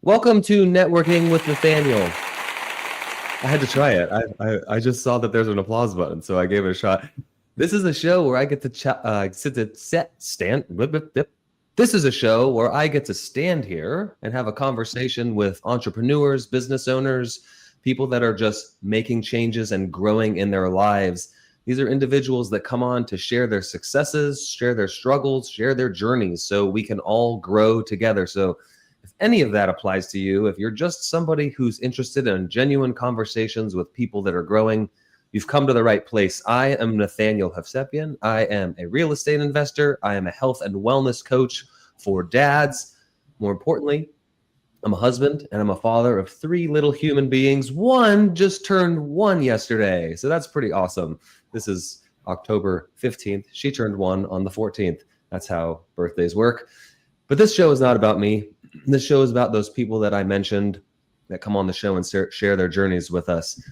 Welcome to Networking with Nathaniel. I had to try it. I just saw that there's an applause button, so I gave it a shot. This is a show where I get to This is a show where I get to stand here and have a conversation with entrepreneurs, business owners, people that are just making changes and growing in their lives. These are individuals that come on to share their successes, share their struggles, share their journeys, so we can all grow together. So if any of that applies to you, if you're just somebody who's interested in genuine conversations with people that are growing, you've come to the right place. I am Nathaniel Hovsepian. I am a real estate investor. I am a health and wellness coach for dads. More importantly, I'm a husband and I'm a father of 3 little human beings. One just turned 1 yesterday, so that's pretty awesome. This is October 15th. She turned 1 on the 14th. That's how birthdays work. But this show is not about me. This show is about those people that I mentioned that come on the show and share their journeys with us.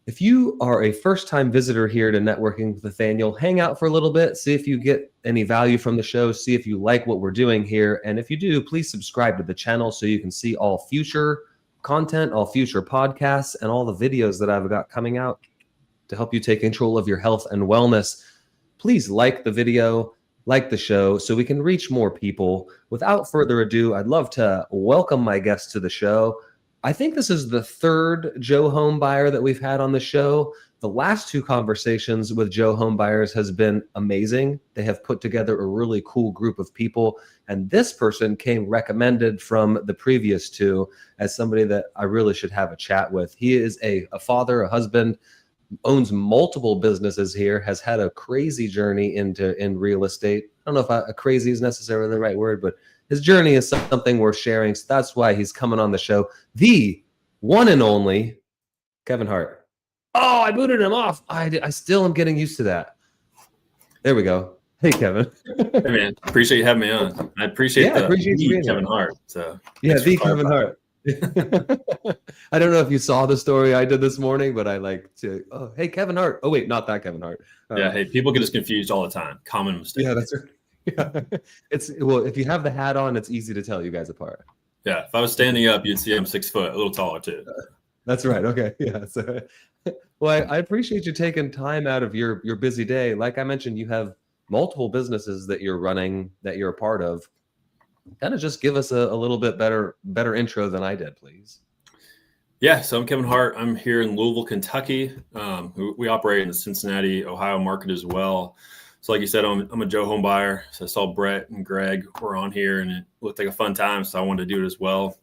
If you are a first-time visitor here to Networking with Nathaniel, hang out for a little bit, see if you get any value from the show, see if you like what we're doing here. And if you do, please subscribe to the channel so you can see all future content, all future podcasts, and all the videos that I've got coming out to help you take control of your health and wellness. Please like the video, like the show, so we can reach more people. Without further ado, I'd love to welcome my guest to the show. I think this is the 3rd Joe HomeBuyer that we've had on the show. The last 2 conversations with Joe HomeBuyers has been amazing. They have put together a really cool group of people. And this person came recommended from the previous 2 as somebody that I really should have a chat with. He is a father, a husband, owns multiple businesses here, has had a crazy journey in real estate. I don't know if crazy is necessarily the right word, but his journey is something worth sharing. So that's why he's coming on the show. The one and only Kevin Hart. Oh, I booted him off. I still am getting used to that. There we go. Hey, Kevin. Hey, man. Appreciate you having me on. I appreciate you Kevin Hart. So yeah, the Kevin Hart. I don't know if you saw the story I did this morning, but I like to, hey, Kevin Hart. Oh, wait, not that Kevin Hart. Yeah, hey, people get us confused all the time. Common mistake. Yeah, that's right. Yeah. Well, if you have the hat on, it's easy to tell you guys apart. Yeah, if I was standing up, you'd see I'm 6 foot, a little taller too. That's right. Okay. Yeah. So, well, I appreciate you taking time out of your busy day. Like I mentioned, you have multiple businesses that you're running, that you're a part of. Kind of just give us a little bit better intro than I did, please. Yeah, so I'm Kevin Hart. I'm here in Louisville, Kentucky. We operate in the Cincinnati, Ohio market as well. So like you said, I'm a Joe HomeBuyer. So I saw Brett and Greg were on here and it looked like a fun time. So I wanted to do it as well.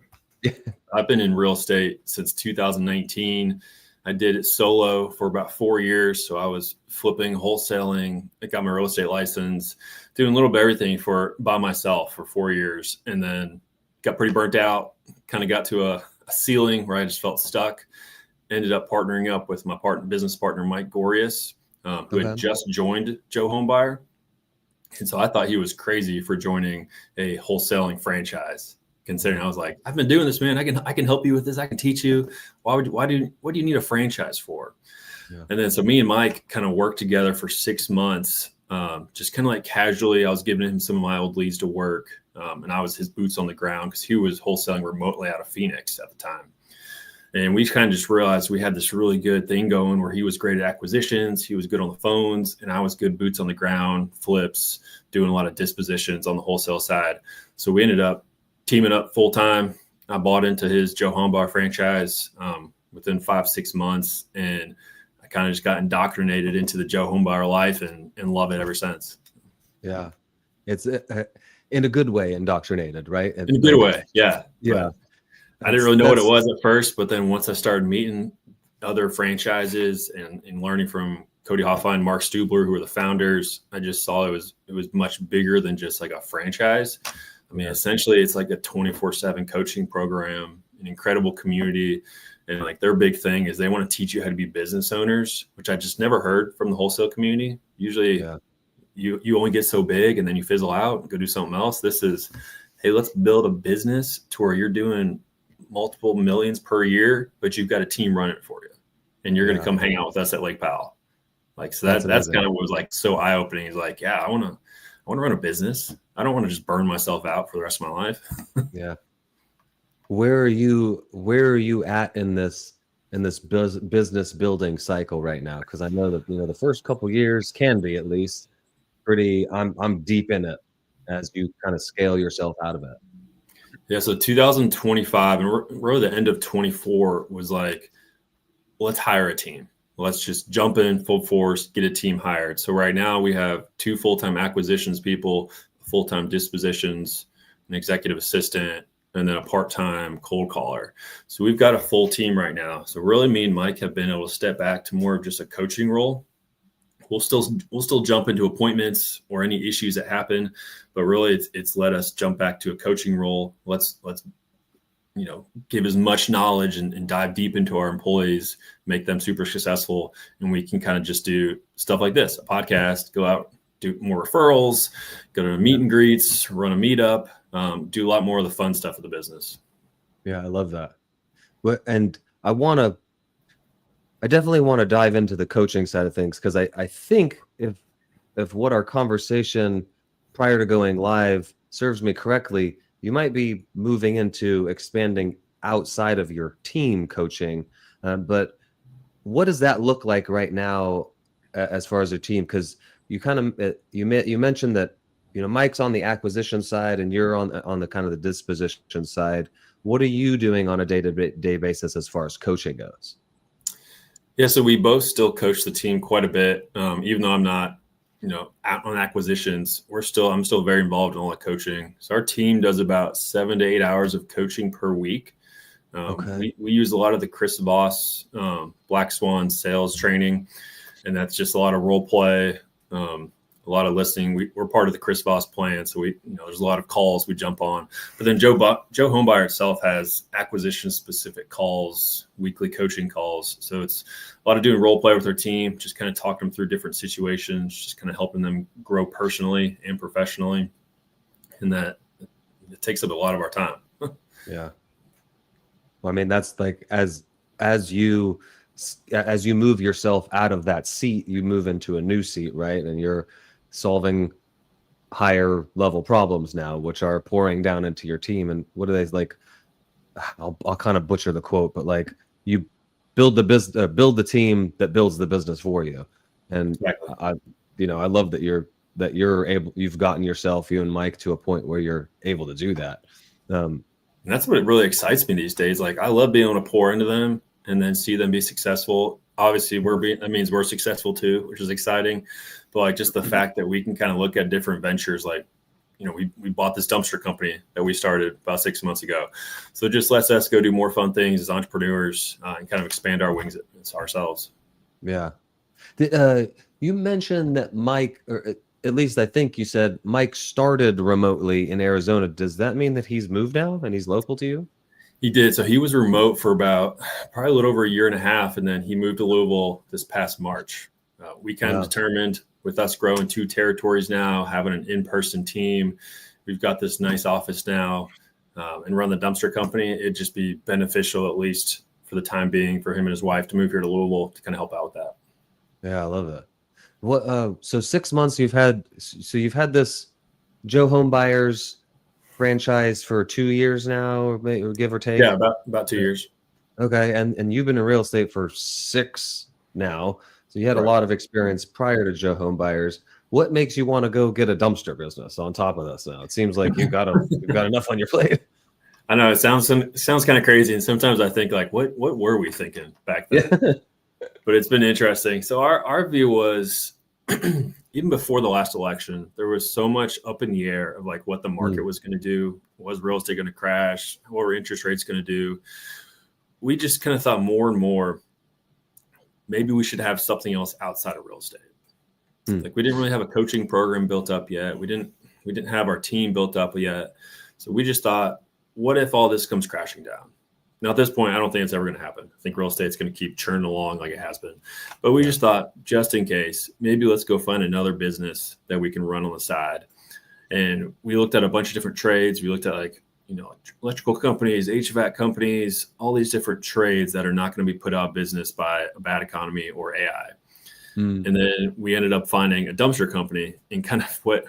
I've been in real estate since 2019. I did it solo for about 4 years. So I was flipping, wholesaling. I got my real estate license, doing a little bit of everything by myself for 4 years, and then got pretty burnt out, kind of got to a ceiling where I just felt stuck. Ended up partnering up with my business partner, Mike Gorius, who had just joined Joe HomeBuyer. And so I thought he was crazy for joining a wholesaling franchise, considering I was like, I've been doing this, man. I can help you with this. I can teach you. What do you need a franchise for? Yeah. And then so me and Mike kind of worked together for 6 months, just kind of like casually. I was giving him some of my old leads to work, and I was his boots on the ground because he was wholesaling remotely out of Phoenix at the time. And we kind of just realized we had this really good thing going where he was great at acquisitions, he was good on the phones, and I was good boots on the ground, flips, doing a lot of dispositions on the wholesale side. So we ended up teaming up full time. I bought into his Joe HomeBuyer franchise within 5-6 months, and I kind of just got indoctrinated into the Joe HomeBuyer life and love it ever since. Yeah, it's in a good way indoctrinated, right? In a good way, yeah. Yeah. I didn't really know what it was at first, but then once I started meeting other franchises and learning from Cody Hoffline, Mark Stubler, who were the founders, I just saw it was much bigger than just like a franchise. I mean, essentially, it's like a 24/7 coaching program, an incredible community. And like their big thing is they want to teach you how to be business owners, which I just never heard from the wholesale community. Usually you only get so big and then you fizzle out and go do something else. This is, hey, let's build a business to where you're doing multiple millions per year, but you've got a team running it for you. And you're going to come hang out with us at Lake Powell. Like, so that's kind of what was like so eye-opening. He's like, yeah, I want to run a business. I don't want to just burn myself out for the rest of my life. Yeah. Where are you at in this business building cycle right now? Because I know that the first couple years can be at least pretty. I'm deep in it as you kind of scale yourself out of it. Yeah, so 2025 and we're the end of 24 was like, let's hire a team. Let's just jump in full force, get a team hired. So right now we have 2 full-time acquisitions people, full-time dispositions, an executive assistant, and then a part-time cold caller. So we've got a full team right now. So really me and Mike have been able to step back to more of just a coaching role. We'll still jump into appointments or any issues that happen, but really it's let us jump back to a coaching role. Let's give as much knowledge and dive deep into our employees, make them super successful. And we can kind of just do stuff like this, a podcast, go out, do more referrals, go to meet and greets, run a meetup, do a lot more of the fun stuff of the business. Yeah, I love that. And I definitely want to dive into the coaching side of things, because I think if what our conversation prior to going live serves me correctly, you might be moving into expanding outside of your team coaching. But what does that look like right now as far as your team? Because you kind of you mentioned that Mike's on the acquisition side and you're on the kind of the disposition side. What are you doing on a day-to-day basis as far as coaching goes? Yeah, so we both still coach the team quite a bit, even though I'm not, out on acquisitions. I'm still very involved in all the coaching. So our team does about 7 to 8 hours of coaching per week. Okay. We use a lot of the Chris Voss, Black Swan sales training, and that's just a lot of role play, a lot of listening. We're part of the Chris Voss plan, so there's a lot of calls we jump on. But then Joe HomeBuyer itself has acquisition specific calls, weekly coaching calls. So it's a lot of doing role play with our team, just kind of talking them through different situations, just kind of helping them grow personally and professionally, and that it takes up a lot of our time. Yeah. Well, I mean, that's like as you move yourself out of that seat, you move into a new seat, right? And you're solving higher level problems now, which are pouring down into your team. And what are they like? I'll kind of butcher the quote, but like, you build the team that builds the business for you. And Exactly. I love that you've gotten yourself, you and Mike, to a point where you're able to do that. And that's what really excites me these days. Like, I love being able to pour into them and then see them be successful. Obviously that means we're successful too, which is exciting. But like, just the fact that we can kind of look at different ventures, like, we bought this dumpster company that we started about 6 months ago. So it just lets us go do more fun things as entrepreneurs and kind of expand our wings ourselves. Yeah. You mentioned that Mike, or at least I think you said Mike started remotely in Arizona. Does that mean that he's moved now and he's local to you? He did. So he was remote for probably a little over a year and a half. And then he moved to Louisville this past March. We kind of determined, with us growing 2 territories now, having an in-person team, we've got this nice office now, and run the dumpster company. It'd just be beneficial, at least for the time being, for him and his wife to move here to Louisville to kind of help out with that. Yeah, I love that. What? So 6 months you've had this Joe HomeBuyers franchise for 2 years now, or give or take. Yeah, about 2 years. Okay, and you've been in real estate for 6 now, so you had a lot of experience prior to Joe HomeBuyers. What makes you want to go get a dumpster business on top of this now? It seems like you've got enough on your plate. I know it sounds kind of crazy, and sometimes I think, like, what were we thinking back then? Yeah. But it's been interesting. So our view was, even before the last election, there was so much up in the air of like what the market was going to do. Was real estate going to crash? What were interest rates going to do? We just kind of thought more and more, maybe we should have something else outside of real estate. Like, we didn't really have a coaching program built up yet. We didn't have our team built up yet. So we just thought, what if all this comes crashing down? Now, at this point, I don't think it's ever going to happen. I think real estate's going to keep churning along like it has been. But we just thought, just in case, maybe let's go find another business that we can run on the side. And we looked at a bunch of different trades. We looked at, like, electrical companies, HVAC companies, all these different trades that are not going to be put out of business by a bad economy or AI. And then we ended up finding a dumpster company. And kind of what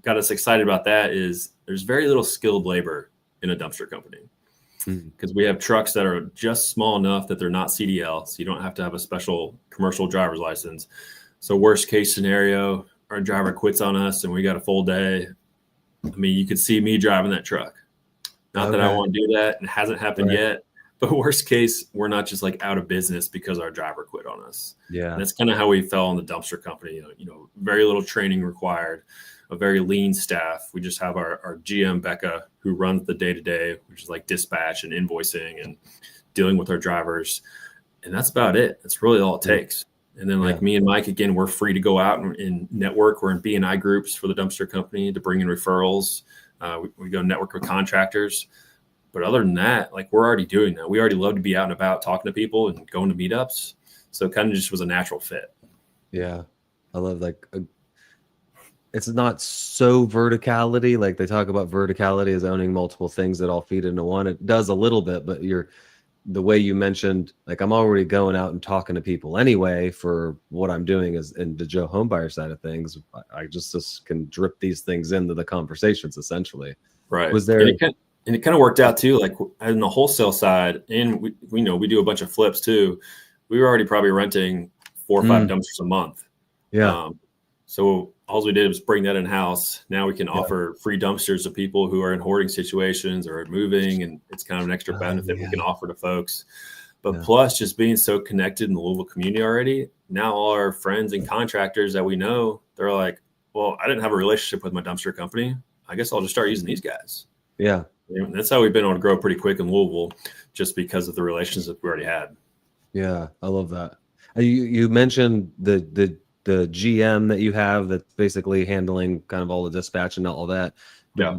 got us excited about that is there's very little skilled labor in a dumpster company. because we have trucks that are just small enough that they're not CDL. So you don't have to have a special commercial driver's license. So worst case scenario, our driver quits on us and we got a full day. I mean, you could see me driving that truck. Not that I want to do that. It hasn't happened yet. But worst case, we're not just like out of business because our driver quit on us. Yeah. And that's kind of how we fell in the dumpster company. Very little training required, a very lean staff. We just have our GM, Becca, who runs the day-to-day, which is like dispatch and invoicing and dealing with our drivers. And that's about it. That's really all it takes. And then me and Mike, again, we're free to go out and network. We're in B&I groups for the dumpster company to bring in referrals. We go network with contractors. But other than that, like we're already doing that. We already love to be out and about talking to people and going to meetups. So it kind of just was a natural fit. Yeah. I love it's not so verticality. Like they talk about verticality as owning multiple things that all feed into one. It does a little bit, but the way you mentioned, like I'm already going out and talking to people anyway for what I'm doing is in the Joe HomeBuyer side of things. I just can drip these things into the conversations essentially. Right. Was there... And it kind of worked out too, like in the wholesale side, and we do a bunch of flips too. We were already probably renting 4 or 5 dumpsters a month. Yeah. So all we did was bring that in house. Now we can offer free dumpsters to people who are in hoarding situations or moving, and it's kind of an extra benefit we can offer to folks. But plus, just being so connected in the Louisville community already, now all our friends and contractors that we know, they're like, well, I didn't have a relationship with my dumpster company. I guess I'll just start using these guys. Yeah. And that's how we've been able to grow pretty quick in Louisville, just because of the relationships we already had. Yeah, I love that. You mentioned the GM that you have that's basically handling kind of all the dispatch and all that. Yeah.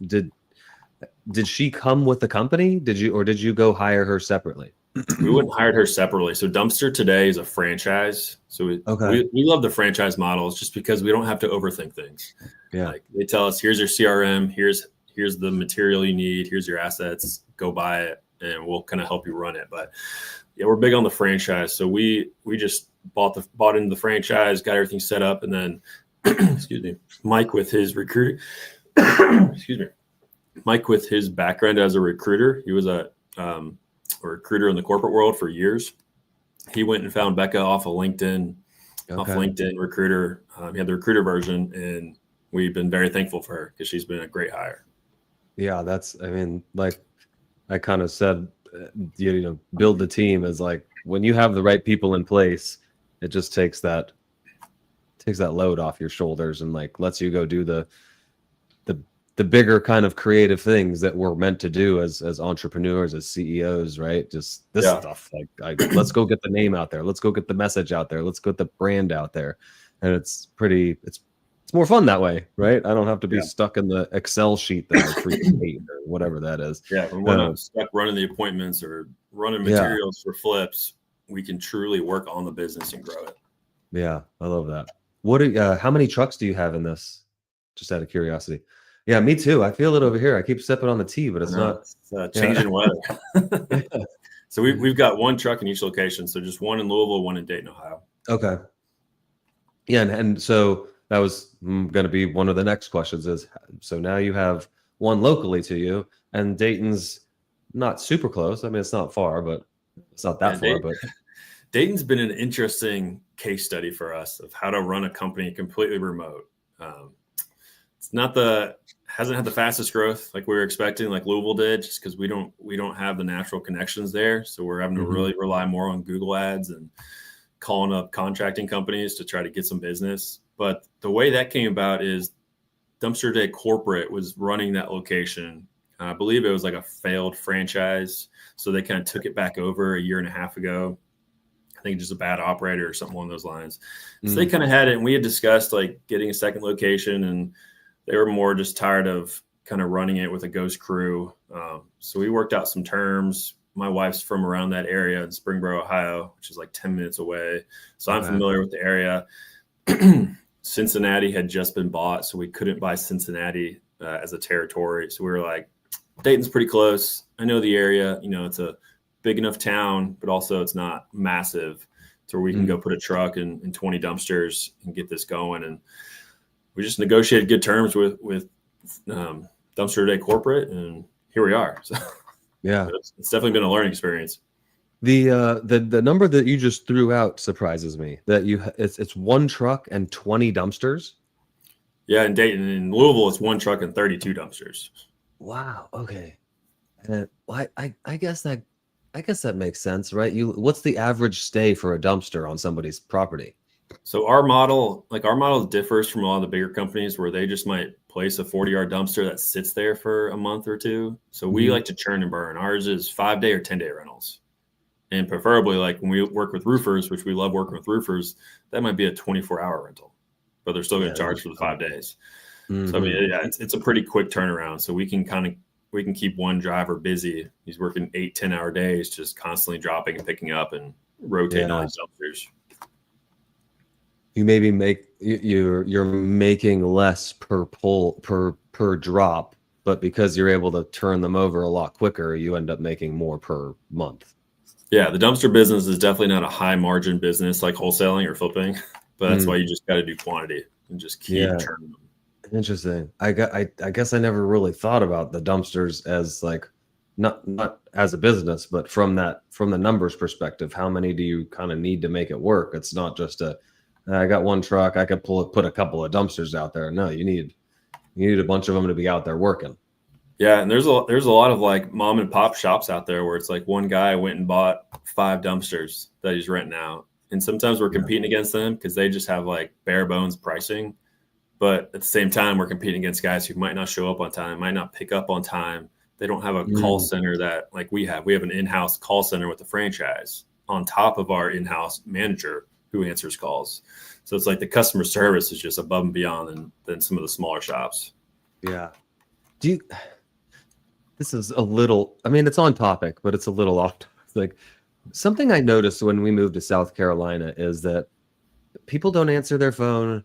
Did she come with the company? Did you go hire her separately? We wouldn't hire her separately. So Dumpster Today is a franchise. So we love the franchise models just because we don't have to overthink things. Yeah. Like they tell us, here's your CRM, here's the material you need, here's your assets, go buy it, and we'll kind of help you run it. But yeah, we're big on the franchise. So we just bought into the franchise, got everything set up, and then excuse me, Mike with his recruiting Mike with his background as a recruiter, he was a recruiter in the corporate world for years. He went and found Becca off of LinkedIn, recruiter. He had the recruiter version, and we've been very thankful for her because she's been a great hire. Yeah, like I kind of said, build the team is like when you have the right people in place, it just takes that load off your shoulders and like lets you go do the bigger kind of creative things that we're meant to do as entrepreneurs, as CEOs, right? Just this stuff. Like let's go get the name out there. Let's go get the message out there. Let's get the brand out there. And it's more fun that way, right? I don't have to be stuck in the Excel sheet that I freaking hate or whatever that is. Yeah, we're not stuck running the appointments or running materials for flips. We can truly work on the business and grow it. Yeah, I love that. How many trucks do you have in this? Just out of curiosity. Yeah, me too. I feel it over here. I keep stepping on the tea, but it's changing weather. So we've got 1 truck in each location. So just 1 in Louisville, 1 in Dayton, Ohio. Okay. Yeah, and so that was going to be one of the next questions is, so now you have 1 locally to you, and Dayton's not super close. I mean, it's not far, but it's not that far. But Dayton's been an interesting case study for us of how to run a company completely remote. It's hasn't had the fastest growth like we were expecting, like Louisville did, just because we don't have the natural connections there. So we're having to really rely more on Google ads and calling up contracting companies to try to get some business. But the way that came about is Dumpster Day Corporate was running that location. I believe it was like a failed franchise. So they kind of took it back over a year and a half ago. I think just a bad operator or something along those lines. So they kind of had it, and we had discussed like getting a second location, and they were more just tired of kind of running it with a ghost crew. So we worked out some terms. My wife's from around that area in Springboro, Ohio, which is like 10 minutes away. So I'm familiar with the area. Cincinnati had just been bought, so we couldn't buy Cincinnati as a territory. So we were like, Dayton's pretty close. I know the area. It's a big enough town, but also it's not massive to where we can go put a truck in 20 dumpsters and get this going. And we just negotiated good terms with Dumpster Day Corporate, and here we are. So. Yeah. It's definitely been a learning experience. The number that you just threw out surprises me. That it's one truck and 20 dumpsters. Yeah, in Dayton, in Louisville, it's one truck and 32 dumpsters. Wow. Okay. And I guess that makes sense, right? What's the average stay for a dumpster on somebody's property? So our model differs from a lot of the bigger companies where they just might place a 40-yard dumpster that sits there for a month or two. So we like to churn and burn. Ours is 5-day or 10-day rentals. And preferably, like when we work with roofers, which we love working with roofers, that might be a 24-hour rental, but they're still going to charge for the 5 days. So I mean, yeah, it's a pretty quick turnaround. So we can keep one driver busy. He's working 8-10 hour days, just constantly dropping and picking up and rotating all these dumpsters. You maybe you're making less per pull per drop, but because you're able to turn them over a lot quicker, you end up making more per month. Yeah, the dumpster business is definitely not a high margin business like wholesaling or flipping, but that's why you just got to do quantity and just keep turning them. Interesting. I guess I never really thought about the dumpsters as like not as a business, but from the numbers perspective. How many do you kind of need to make it work? It's not just I got one truck, I could put a couple of dumpsters out there. No, you need a bunch of them to be out there working. Yeah, and there's a lot of like mom and pop shops out there where it's like one guy went and bought 5 dumpsters that he's renting out. And sometimes we're competing against them because they just have like bare bones pricing. But at the same time, we're competing against guys who might not show up on time, might not pick up on time. They don't have a call center that like we have. We have an in-house call center with the franchise on top of our in-house manager who answers calls. So it's like the customer service is just above and beyond than some of the smaller shops. Yeah. This is a little, I mean, it's on topic, but it's a little off. Like something I noticed when we moved to South Carolina is that people don't answer their phone.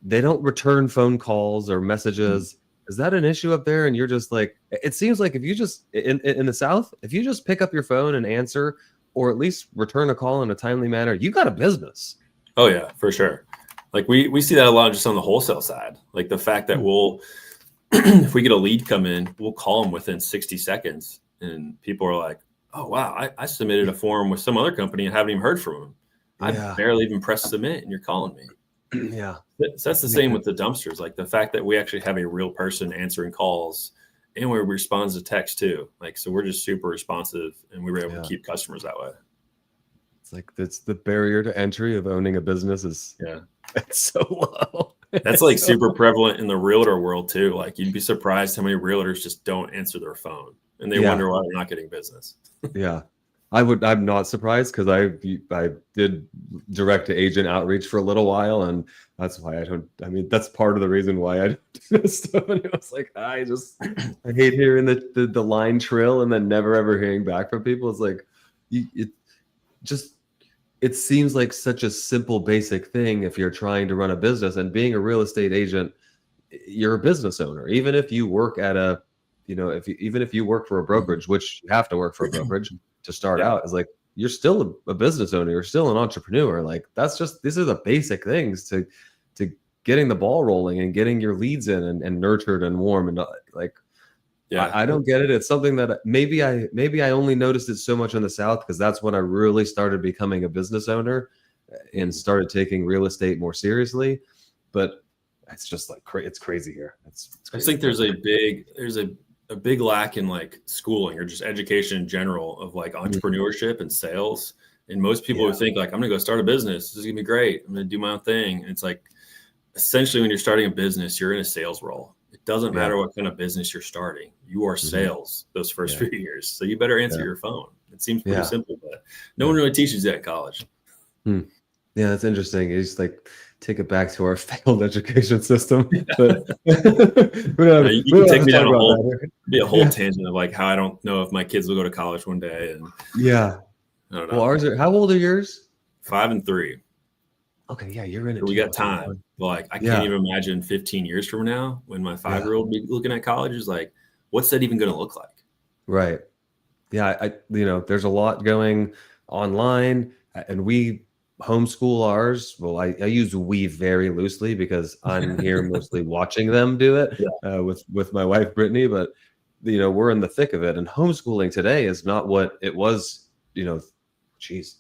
They don't return phone calls or messages. Is that an issue up there? And you're just like, it seems like if you just in the South, if you just pick up your phone and answer, or at least return a call in a timely manner, you got a business. Oh yeah, for sure. Like we see that a lot just on the wholesale side. Like the fact that we'll, if we get a lead come in, we'll call them within 60 seconds. And people are like, oh, wow, I submitted a form with some other company and haven't even heard from them. I barely even pressed submit and you're calling me. Yeah. So that's the same with the dumpsters. Like the fact that we actually have a real person answering calls and we respond to text too. Like, so we're just super responsive and we were able to keep customers that way. It's like that's the barrier to entry of owning a business is it's so low. That's like super prevalent in the realtor world too. Like you'd be surprised how many realtors just don't answer their phone and they wonder why they're not getting business. Yeah. I'm not surprised because I did direct to agent outreach for a little while, and that's why that's part of the reason why I do this stuff. And it was like, I hate hearing the line trill and then never ever hearing back from people. It's like, it seems like such a simple, basic thing if you're trying to run a business. And being a real estate agent, you're a business owner. Even if you work at even if you work for a brokerage, which you have to work for a brokerage to start out, is like you're still a business owner. You're still an entrepreneur. Like these are the basic things to getting the ball rolling and getting your leads in and nurtured and warm and like. Yeah, I don't get it. It's something that maybe I only noticed it so much in the South because that's when I really started becoming a business owner and started taking real estate more seriously. But it's just like it's crazy here. It's crazy. I think there's a big lack in like schooling or just education in general of like entrepreneurship and sales. And most people would think like, I'm gonna go start a business. This is gonna be great. I'm gonna do my own thing. And it's like essentially when you're starting a business, you're in a sales role. It doesn't matter what kind of business you're starting. You are sales those first few years. So you better answer your phone. It seems pretty simple, but no one really teaches that in college. Yeah, that's interesting. It's like take it back to our failed education system. But you can take me down a whole tangent of like how I don't know if my kids will go to college one day. And I don't know. Well, how old are yours? 5 and 3. Okay, yeah, you're in it. So we got time. But like I can't even imagine 15 years from now when my 5-year-old be looking at college is like, what's that even going to look like? Right. Yeah, there's a lot going online, and we homeschool ours. Well, I use we very loosely because I'm here mostly watching them do it with my wife Brittany. But we're in the thick of it, and homeschooling today is not what it was, geez,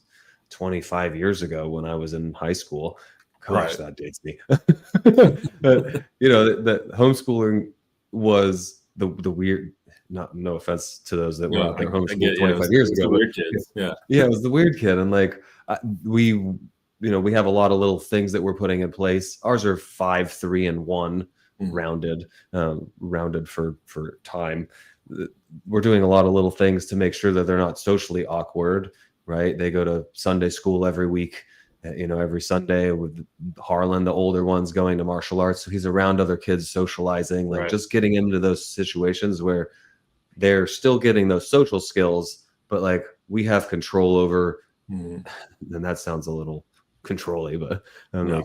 25 years ago when I was in high school. Gosh, that dates me. But that homeschooling was the weird, no offense to those that were out there homeschooled 25 years ago, but weird kids. Yeah, it was the weird kid. And like we have a lot of little things that we're putting in place. Ours are 5, 3, and 1 rounded for time. We're doing a lot of little things to make sure that they're not socially awkward, right? They go to Sunday school every week, every Sunday, with Harlan, the older one's going to martial arts. So he's around other kids socializing, just getting into those situations where they're still getting those social skills, but like we have control over, and that sounds a little controlly, but I know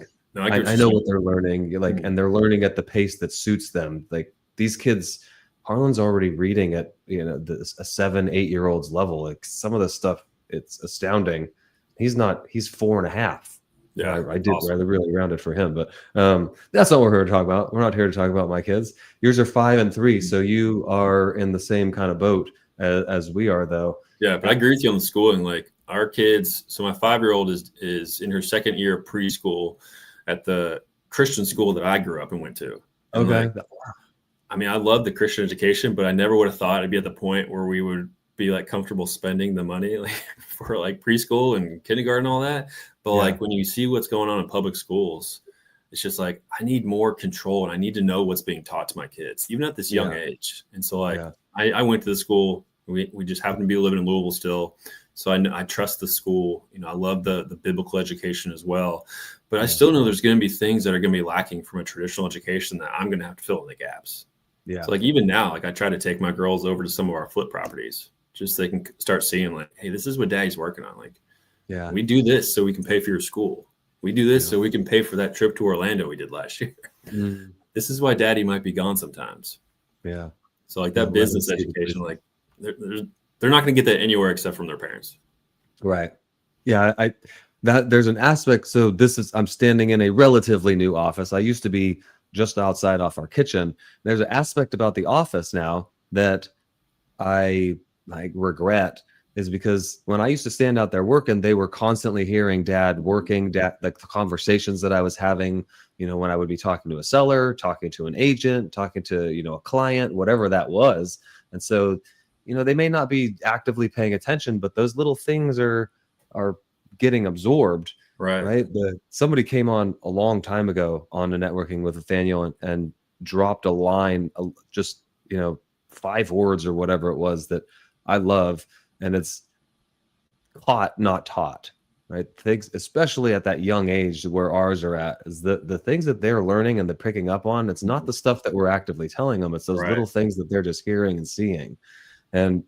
what they're learning, and they're learning at the pace that suits them. Like these kids, Harlan's already reading at a 7, 8-year-old's level. Like some of the stuff, it's astounding. He's 4.5. Yeah, I did awesome. Really rounded for him, but that's not what we're here to talk about. We're not here to talk about my kids. Yours are 5 and 3, so you are in the same kind of boat as we are, though. Yeah, but I agree with you on the schooling. Like our kids, so my 5-year-old is in her 2nd year of preschool at the Christian school that I grew up and went to. And I love the Christian education, but I never would have thought I'd be at the point where we would be like comfortable spending the money for like preschool and kindergarten and all that. But like when you see what's going on in public schools, it's just like, I need more control and I need to know what's being taught to my kids, even at this young age. And so I went to the school. We just happen to be living in Louisville still. So I trust the school. I love the biblical education as well. But I still know there's going to be things that are going to be lacking from a traditional education that I'm going to have to fill in the gaps. Yeah. So like even now, like I try to take my girls over to some of our flip properties, just so they can start seeing like, hey, this is what daddy's working on. Like, we do this so we can pay for your school. We do this so we can pay for that trip to Orlando we did last year. This is why daddy might be gone sometimes. Yeah. So like that business education, like they're not going to get that anywhere except from their parents. Right. Yeah. There's an aspect. So I'm standing in a relatively new office. I used to be just outside off our kitchen. There's an aspect about the office now that I regret, is because when I used to stand out there working, they were constantly hearing dad working, like the conversations that I was having, when I would be talking to a seller, talking to an agent, talking to, a client, whatever that was. And so, they may not be actively paying attention, but those little things are getting absorbed. Right. Somebody came on a long time ago on a networking with Nathaniel and dropped a line, just, 5 words or whatever it was that I love. And it's caught, not taught, right? Things, especially at that young age where ours are at, is the things that they're learning and they're picking up on. It's not the stuff that we're actively telling them. It's those little things that they're just hearing and seeing. And,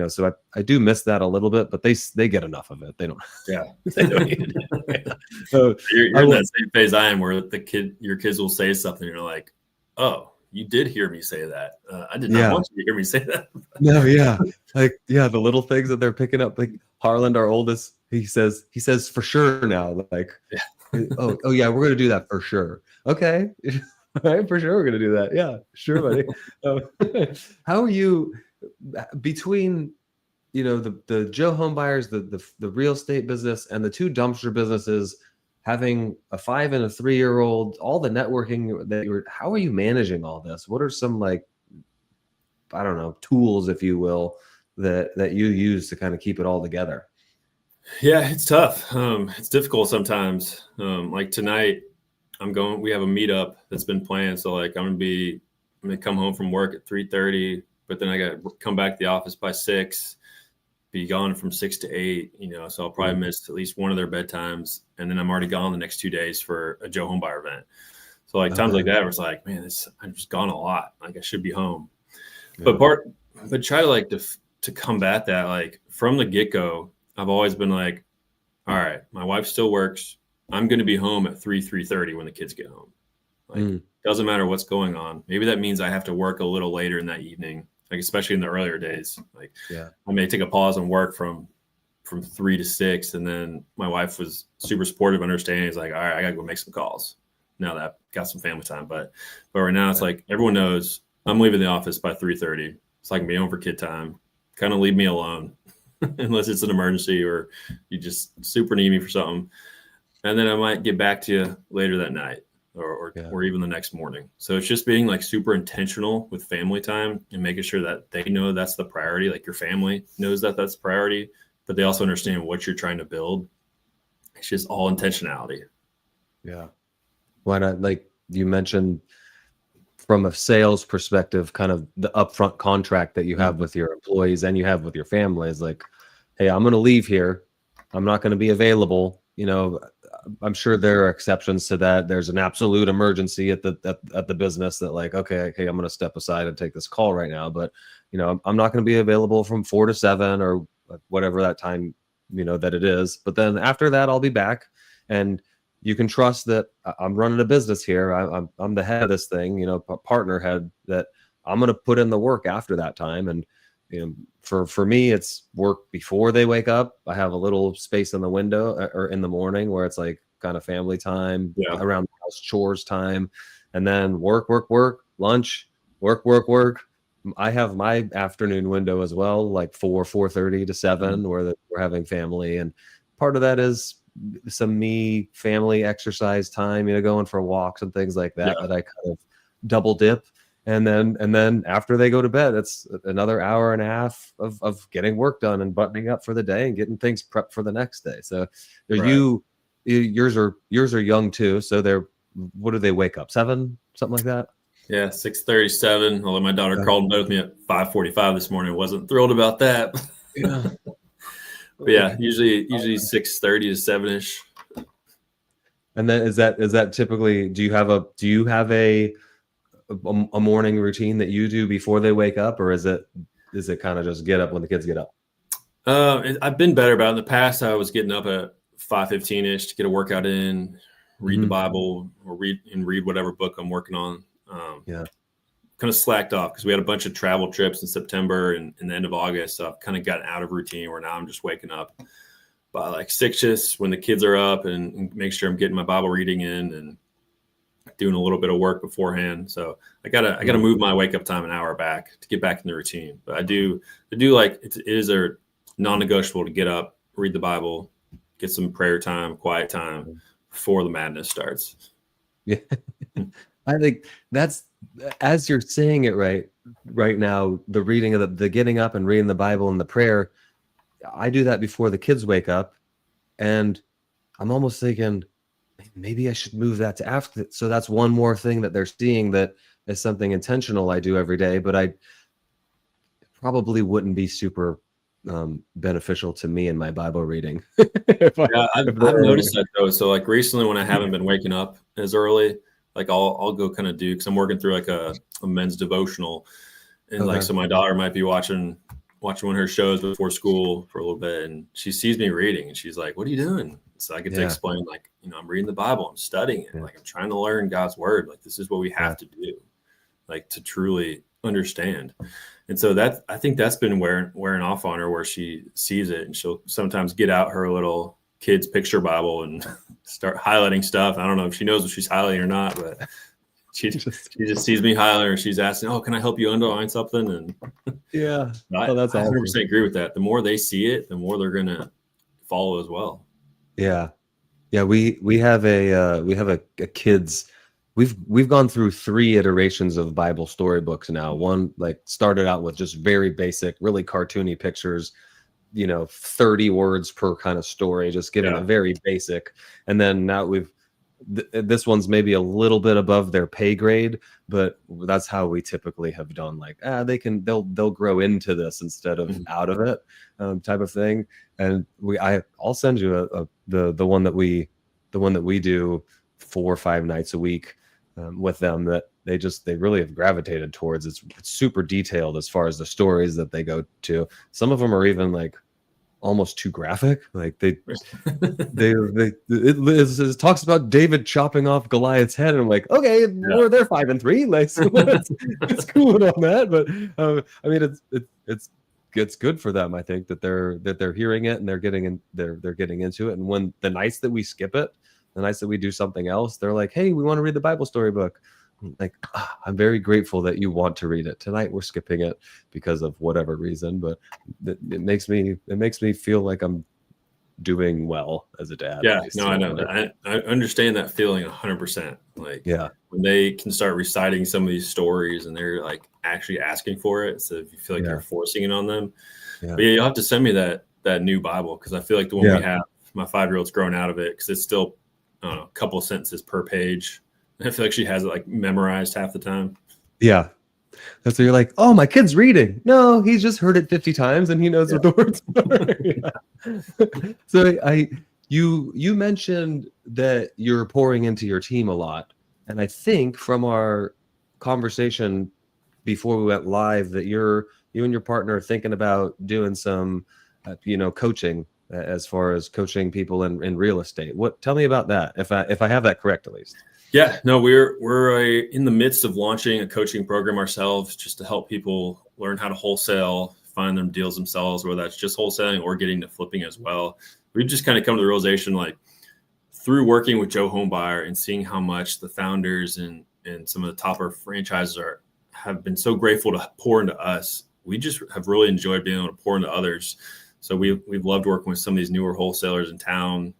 so I do miss that a little bit, but they get enough of it. They don't. Yeah. They don't need it. So you're in that same phase I am, where your kids will say something. And you're like, oh, you did hear me say that. I did not want you to hear me say that. No, yeah. The little things that they're picking up. Like Harlan, our oldest, he says for sure now. Like, oh yeah, we're gonna do that for sure. Okay, all right, for sure we're gonna do that. Yeah, sure, buddy. How are you between the Joe HomeBuyers, the real estate business, and the 2 dumpster businesses? Having a 5 and a 3-year-old, all the networking how are you managing all this? What are some tools, if you will, that you use to kind of keep it all together? Yeah, it's tough. It's difficult sometimes. Like tonight, we have a meetup that's been planned. So like I'm gonna come home from work at 3:30, but then I got to come back to the office by 6. Be gone from 6 to 8, so I'll probably miss at least one of their bedtimes. And then I'm already gone the next 2 days for a Joe HomeBuyer event. So like times like that, where it's like, man, I'm just gone a lot. Like I should be home. Yeah. But try to combat that. Like from the get-go, I've always been like, all right, my wife still works. I'm going to be home at 3:30 when the kids get home. Like doesn't matter what's going on. Maybe that means I have to work a little later in that evening. Like, especially in the earlier days, I may take a pause on work from 3 to 6. And then my wife was super supportive, understanding. It's like, all right, I got to go make some calls now that I've got some family time. But right now it's like, everyone knows I'm leaving the office by 3:30. so I can be home for kid time. Kind of leave me alone unless it's an emergency or you just super need me for something. And then I might get back to you later that night or even the next morning. So it's just being like super intentional with family time and making sure that they know that's the priority. Like your family knows that that's priority, but they also understand what you're trying to build. It's just all intentionality. Yeah. Why not? Like you mentioned, from a sales perspective, kind of the upfront contract that you have with your employees and you have with your family is like, hey, I'm going to leave here. I'm not going to be available. You know, I'm sure there are exceptions to that. There's an absolute emergency at the business that like, okay, I'm going to step aside and take this call right now. But, you know, I'm not going to be available from 4 to 7 or whatever that time, you know, that it is. But then after that, I'll be back. And you can trust that I'm running a business here. I'm the head of this thing, you know, partner head, that I'm going to put in the work after that time. And, you know, for me, it's work before they wake up. I have a little space in the window or in the morning where it's like kind of family time, around the house chores time, and then work, lunch, work. I have my afternoon window as well, like 4:30 to 7, where we're having family. And part of that is some family exercise time, you know, going for walks and things like that, that I kind of double dip. And then after they go to bed, it's another hour and a half of getting work done and buttoning up for the day and getting things prepped for the next day. So yours are young too. So what do they wake up? 7, something like that? Yeah, 6:37. Although my daughter called and bed with me at 5:45 this morning. Wasn't thrilled about that. Yeah. But yeah, usually 6:30 to 7-ish. And then is that typically, do you have a morning routine that you do before they wake up, or is it kind of just get up when the kids get up? I've been better about it. In the past, I was getting up at 5:15-ish to get a workout in, read the Bible, or read whatever book I'm working on. Kind of slacked off because we had a bunch of travel trips in September and the end of August. So I've kind of gotten out of routine where now I'm just waking up by like 6 when the kids are up and make sure I'm getting my Bible reading in and doing a little bit of work beforehand. So I gotta move my wake up time an hour back to get back in the routine. But I do like it is a non-negotiable to get up, read the Bible, get some prayer time, quiet time before the madness starts. Yeah. I think that's, as you're saying it right now, the reading of the getting up and reading the Bible and the prayer, I do that before the kids wake up. And I'm almost thinking maybe I should move that to after. So that's one more thing that they're seeing that is something intentional I do every day, but I probably wouldn't be super beneficial to me in my Bible reading. I've noticed that though. So like recently when I haven't been waking up as early, like I'll go kind of do, because I'm working through like a men's devotional, and like so my daughter might be watching one of her shows before school for a little bit, and she sees me reading and she's like, "What are you doing?" So I get to explain, like, you know, I'm reading the Bible, I'm studying it, like I'm trying to learn God's word, like this is what we have to do, like to truly understand. And so I think that's been wearing off on her, where she sees it and she'll sometimes get out her little kids picture Bible and start highlighting stuff. I don't know if she knows what she's highlighting or not, but she just sees me highlighting, or she's asking, "Oh, can I help you underline something?" And that's I 100% agree with that. The more they see it, the more they're gonna follow as well. Yeah. We have a kids. We've gone through 3 iterations of Bible storybooks now. One like started out with just very basic, really cartoony pictures, you know, 30 words per kind of story, just giving a very basic. And then now this one's maybe a little bit above their pay grade, but that's how we typically have done, like, they'll grow into this instead of out of it, type of thing. And I'll send you the one that we do 4 or 5 nights a week with them, that they really have gravitated towards. It's super detailed as far as the stories that they go to. Some of them are even like almost too graphic. Like it talks about David chopping off Goliath's head, and I'm like, okay, well, they're 5 and 3, like, so it's cool on that. But I mean, it's good for them. I think that they're hearing it and they're getting into it. And when the nights that we skip it, the nights that we do something else, they're like, hey, we want to read the Bible storybook. like, I'm very grateful that you want to read it. Tonight we're skipping it because of whatever reason, but it makes me feel like I'm doing well as a dad. Yeah, At least, no, I know. I understand that feeling 100%. Like yeah, when they can start reciting some of these stories and they're like actually asking for it, so if you feel like yeah, you're forcing it on them. yeah, But yeah, you'll have to send me that new Bible, because I feel like the one yeah, we have, my 5-year-old's grown out of it because it's still, I don't know, a couple of sentences per page. I feel like she has it like memorized half the time. yeah. That's where you're like, oh, my kid's reading. No, he's just heard it 50 times and he knows what the words are. Yeah. So you mentioned that you're pouring into your team a lot. And I think from our conversation before we went live that you and your partner are thinking about doing some, coaching as far as coaching people in real estate. Tell me about that, if I have that correct, at least. Yeah, no, we're in the midst of launching a coaching program ourselves, just to help people learn how to wholesale, find them deals themselves, whether that's just wholesaling or getting to flipping as well. We've just kind of come to the realization, like through working with Joe HomeBuyer and seeing how much the founders and some of the topper franchises have been so grateful to pour into us. We just have really enjoyed being able to pour into others. So we've loved working with some of these newer wholesalers in town,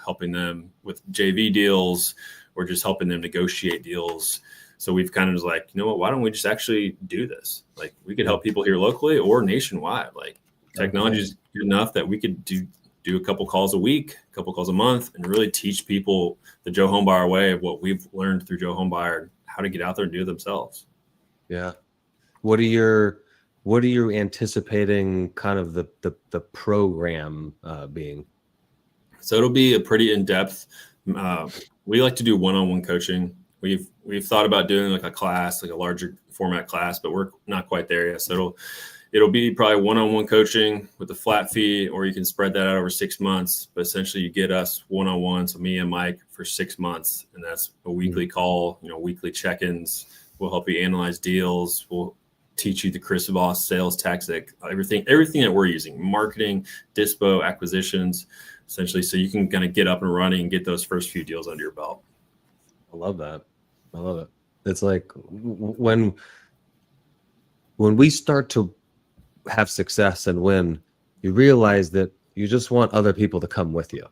helping them with JV deals, or just helping them negotiate deals. So we've kind of was like, you know what, why don't we just actually do this? Like we could help people here locally or nationwide. Like technology is good enough that we could do a couple calls a week, a couple calls a month, and really teach people the Joe HomeBuyer way of what we've learned through Joe HomeBuyer, how to get out there and do it themselves. Yeah. What are you anticipating kind of the program being? So it'll be a pretty in-depth. We like to do one-on-one coaching. We've thought about doing like a class, like a larger format class, but we're not quite there yet. So it'll be probably one-on-one coaching with a flat fee, or you can spread that out over 6 months. But essentially, you get us one-on-one, so me and Mike, for 6 months, and that's a weekly call. Weekly check-ins. We'll help you analyze deals. We'll teach you the Chris Voss sales tactic, everything that we're using, marketing, dispo, acquisitions, essentially, so you can kind of get up and running and get those first few deals under your belt. I love that. I love it. It's like when we start to have success and win, you realize that you just want other people to come with you.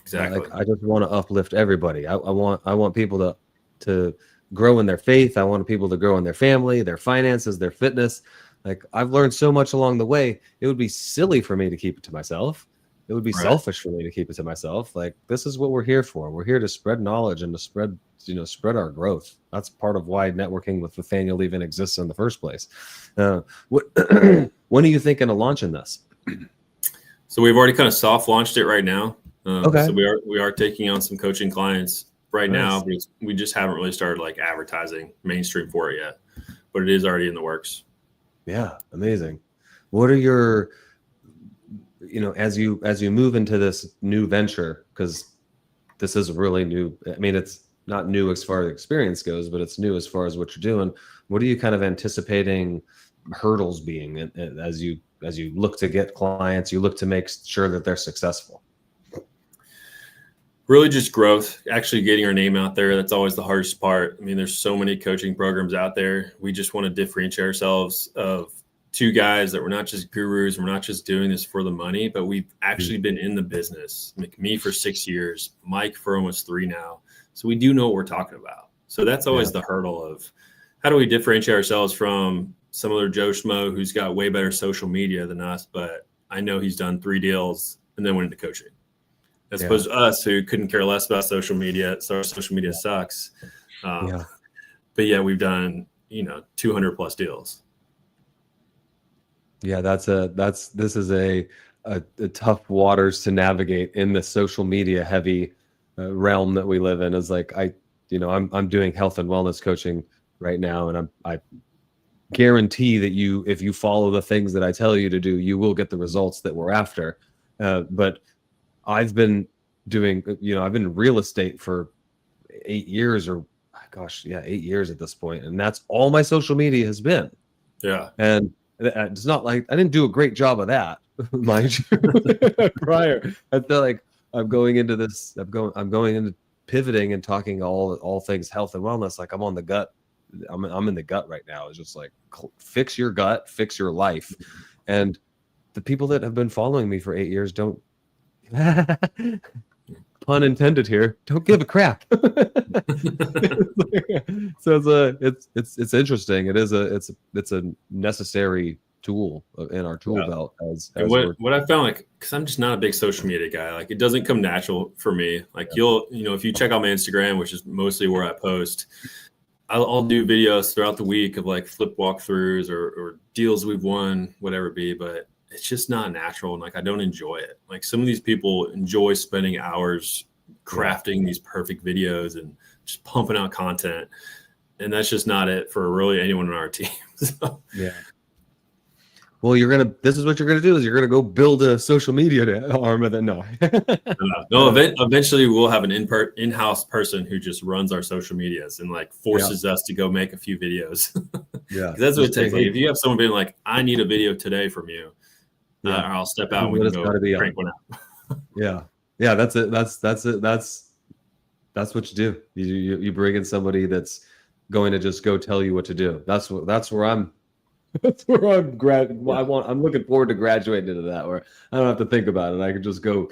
Exactly. Like, I just want to uplift everybody. I want people to grow in their faith. I want people to grow in their family, their finances, their fitness. Like, I've learned so much along the way. It would be silly for me to keep it to myself. It would be selfish for me to keep it to myself. Like, this is what we're here for. We're here to spread knowledge and to spread our growth. That's part of why networking with Nathaniel even exists in the first place. When are you thinking of launching this? So we've already kind of soft launched it right now. Okay. So we are taking on some coaching clients right now, but we just haven't really started like advertising mainstream for it yet, but it is already in the works. Yeah. Amazing. What are your, as you move into this new venture, because this is really new. I mean, it's not new as far as experience goes, but it's new as far as what you're doing. What are you kind of anticipating hurdles being as you look to get clients, you look to make sure that they're successful? Really just growth, actually getting our name out there. That's always the hardest part. I mean, there's so many coaching programs out there. We just want to differentiate ourselves of two guys that we're not just gurus. We're not just doing this for the money, but we've actually been in the business. Like me for 6 years, Mike for almost 3 now. So we do know what we're talking about. So that's always the hurdle of how do we differentiate ourselves from some other Joe Schmo who's got way better social media than us, but I know he's done 3 deals and then went into coaching. As opposed to us who couldn't care less about social media. So our social media sucks. But yeah, we've done, 200 plus deals. Yeah, this is a tough waters to navigate in the social media heavy realm that we live in. Is like, I'm doing health and wellness coaching right now, and I guarantee that if you follow the things that I tell you to do, you will get the results that we're after. But I've been doing, I've been in real estate for 8 years, or 8 years at this point, and that's all my social media has been. Yeah, and it's not like I didn't do a great job of that, mind you. Prior, I feel like I'm going into pivoting and talking all things health and wellness, like I'm on the gut. I'm in the gut right now. It's just like fix your gut, fix your life. And the people that have been following me for 8 years don't pun intended here, don't give a crap. So it's interesting. It's a necessary tool in our tool belt as what I found, like, because I'm just not a big social media guy, like it doesn't come natural for me. Like if you check out my Instagram, which is mostly where I post, I'll do videos throughout the week of like flip walkthroughs or deals we've won, whatever it be, but it's just not natural. And like, I don't enjoy it. Like some of these people enjoy spending hours crafting these perfect videos and just pumping out content. And that's just not it for really anyone on our team. So. Yeah. Well, this is what you're going to do is you're going to go build a social media arm of it. No, eventually we'll have an in-house person who just runs our social medias and like forces us to go make a few videos. Yeah. That's what it takes. Like, if you have someone being like, I need a video today from you, I'll step out and we can go crank one out. Yeah. Yeah. That's it. That's it. That's what you do. You bring in somebody that's going to just go tell you what to do. That's where I'm I'm looking forward to graduating into that, where I don't have to think about it. I can just go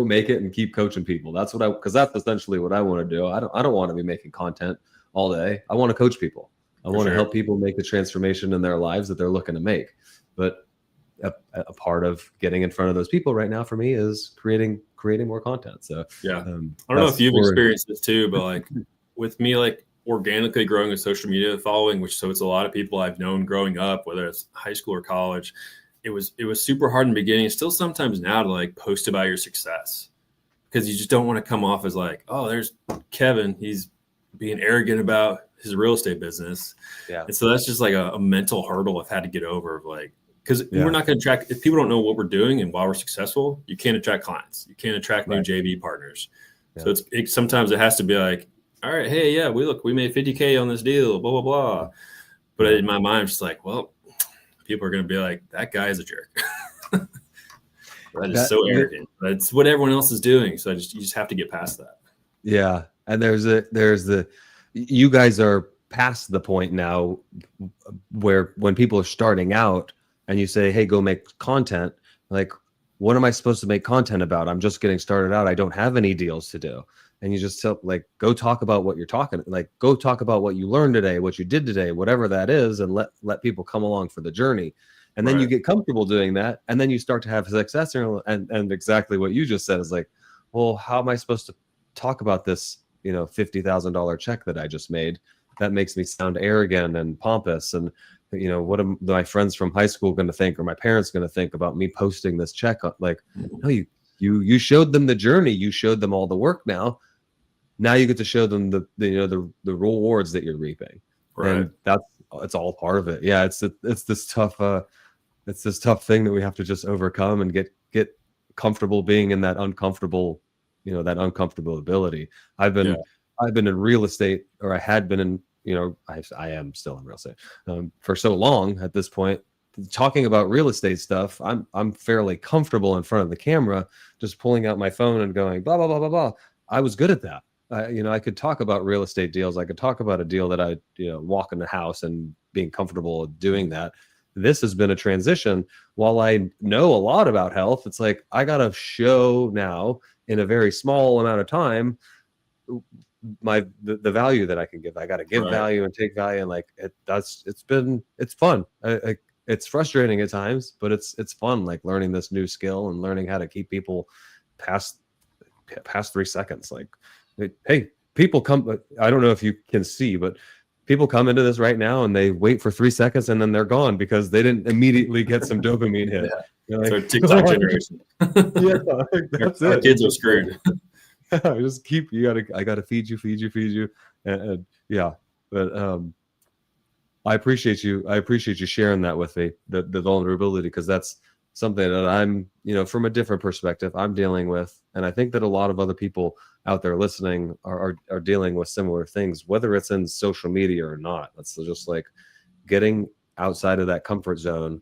make it and keep coaching people. Because that's essentially what I want to do. I don't want to be making content all day. I want to coach people. I want to help people make the transformation in their lives that they're looking to make. But a part of getting in front of those people right now for me is creating more content. So I don't know if you've experienced this too, but like with me, like organically growing a social media following, so it's a lot of people I've known growing up, whether it's high school or college. It was super hard in the beginning, still sometimes now, to like post about your success, because you just don't want to come off as like, oh, there's Kevin, he's being arrogant about his real estate business. Yeah. And so that's just like a mental hurdle I've had to get over, of like, because we're not going to attract, if people don't know what we're doing and why we're successful, you can't attract clients, you can't attract new JV partners. So sometimes it has to be like, all right, hey, yeah, we made 50K on this deal, blah, blah, blah. But in my mind, I'm just like, well, people are going to be like, that guy is a jerk. That is so arrogant. That's what everyone else is doing. So you just have to get past that. Yeah. And you guys are past the point now where when people are starting out and you say, hey, go make content, like, what am I supposed to make content about? I'm just getting started out. I don't have any deals to do. And you just tell, like, go talk about what you're talking, like, go talk about what you learned today, what you did today, whatever that is, and let people come along for the journey. And then you get comfortable doing that. And then you start to have success. And exactly what you just said is like, well, how am I supposed to talk about this, $50,000 check that I just made? That makes me sound arrogant and pompous. And, what am my friends from high school going to think, or my parents going to think about me posting this check? Like, no, you showed them the journey. You showed them all the work. Now you get to show them the rewards that you're reaping, and it's all part of it. Yeah, it's this tough thing that we have to just overcome and get comfortable being in that uncomfortable, that uncomfortable ability. I've been in real estate, or I had been in, I am still in real estate for so long at this point. Talking about real estate stuff, I'm fairly comfortable in front of the camera, just pulling out my phone and going blah blah blah blah blah. I was good at that. I could talk about real estate deals. I could talk about a deal that I, walk in the house and being comfortable doing that. This has been a transition. While I know a lot about health, it's like I got to show now in a very small amount of time the value that I can give. I got to give value and take value, and like it's fun. It's frustrating at times, but it's fun, like learning this new skill and learning how to keep people past 3 seconds. Like, hey, people come, I don't know if you can see, but people come into this right now and they wait for 3 seconds and then they're gone because they didn't immediately get some dopamine hit. Like, so TikTok generation. That's our kids are screwed. Just I gotta feed you. And but I appreciate you sharing that with me, the vulnerability, because that's something that I'm, from a different perspective, I'm dealing with. And I think that a lot of other people out there listening are dealing with similar things, whether it's in social media or not. That's just like getting outside of that comfort zone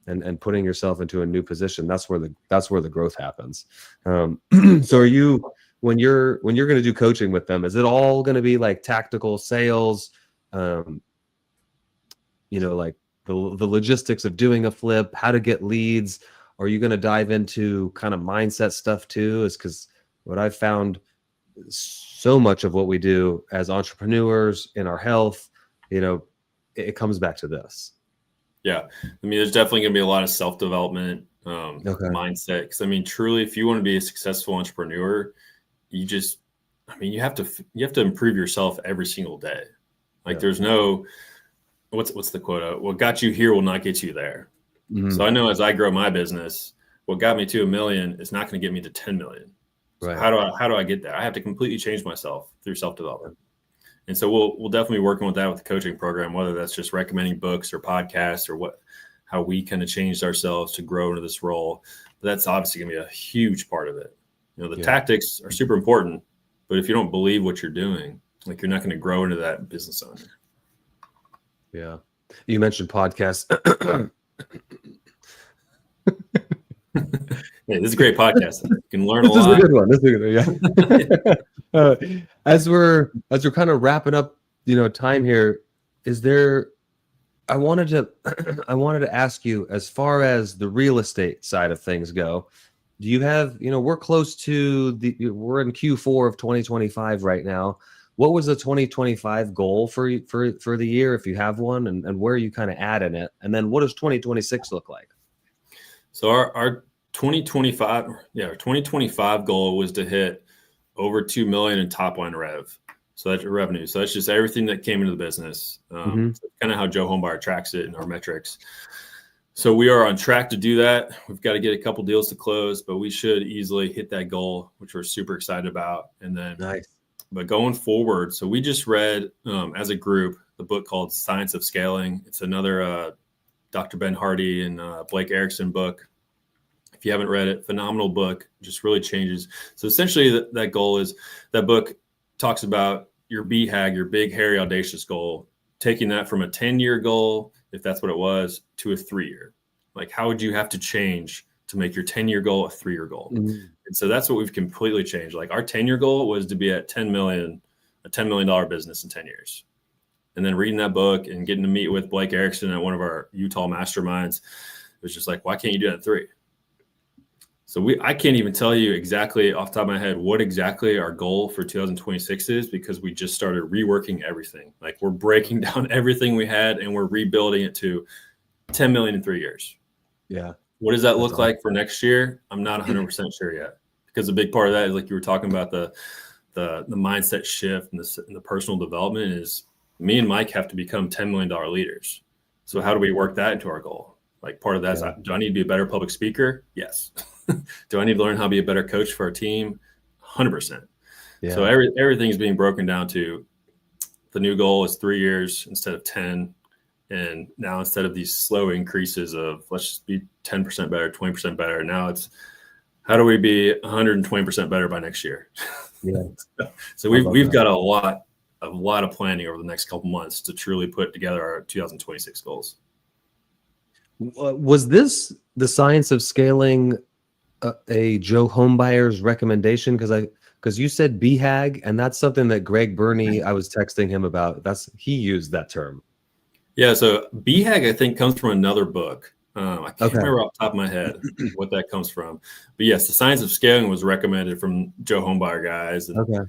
and putting yourself into a new position. That's where the growth happens. So when you're going to do coaching with them, is it all going to be like tactical sales, like the logistics of doing a flip, how to get leads? Or are you going to dive into kind of mindset stuff too? Is because what I've found, so much of what we do as entrepreneurs in our health, it comes back to this. Yeah. I mean, there's definitely going to be a lot of self-development mindset. Because I mean, truly, if you want to be a successful entrepreneur, you have to improve yourself every single day. Like there's no, what's the quote? What got you here will not get you there. Mm-hmm. So I know as I grow my business, what got me to $1 million is not going to get me to 10 million. So right. How do I get there? I have to completely change myself through self-development. And so we'll definitely be working with that with the coaching program, whether that's just recommending books or podcasts or how we kind of changed ourselves to grow into this role. But that's obviously going to be a huge part of it. The tactics are super important, but if you don't believe what you're doing, like you're not going to grow into that business owner. Yeah. You mentioned podcasts. Hey, this is a great podcast. You can learn a lot. This is a good one. This is a good one. Yeah. As we're kind of wrapping up, time here, I wanted to ask you, as far as the real estate side of things go, do you have, we're close to we're in Q4 of 2025 right now. What was the 2025 goal for the year, if you have one, and where are you kind of at in it? And then what does 2026 look like? So our 2025 goal was to hit over 2 million in top line rev. So that's revenue. So that's just everything that came into the business. Kind of how Joe HomeBuyer tracks it in our metrics. So we are on track to do that. We've got to get a couple deals to close, but we should easily hit that goal, which we're super excited about. And then, but going forward, so we just read as a group the book called Science of Scaling. It's another Dr. Ben Hardy and Blake Erickson book. If you haven't read it, phenomenal book, just really changes. So essentially that goal is, that book talks about your BHAG, your big, hairy, audacious goal, taking that from a 10-year goal, if that's what it was, to a 3-year. Like, how would you have to change to make your 10-year goal a 3-year goal? Mm-hmm. And so that's what we've completely changed. Like our 10-year goal was to be at a $10 million business in 10 years. And then reading that book and getting to meet with Blake Erickson at one of our Utah masterminds, it was just like, why can't you do that in 3? So I can't even tell you exactly off the top of my head what exactly our goal for 2026 is, because we just started reworking everything. Like we're breaking down everything we had and we're rebuilding it to 10 million in 3 years. Yeah. What does that look like for next year? I'm not 100% sure yet, because a big part of that is, like you were talking about, the mindset shift and the personal development is, me and Mike have to become $10 million leaders. So how do we work that into our goal? Like part of that is, do I need to be a better public speaker? Yes. Do I need to learn how to be a better coach for our team? 100%. Yeah. So everything is being broken down to, the new goal is 3 years instead of 10. And now instead of these slow increases of let's just be 10% better, 20% better, now it's how do we be 120% better by next year? Yeah. So we've got a lot of planning over the next couple months to truly put together our 2026 goals. Was this the Science of Scaling a Joe HomeBuyer's recommendation? Because you said BHAG, and that's something that Greg Burney, I was texting him about. He used that term. Yeah, so BHAG I think comes from another book. I can't remember off the top of my head what that comes from. But yes, the Science of Scaling was recommended from Joe HomeBuyer guys. And,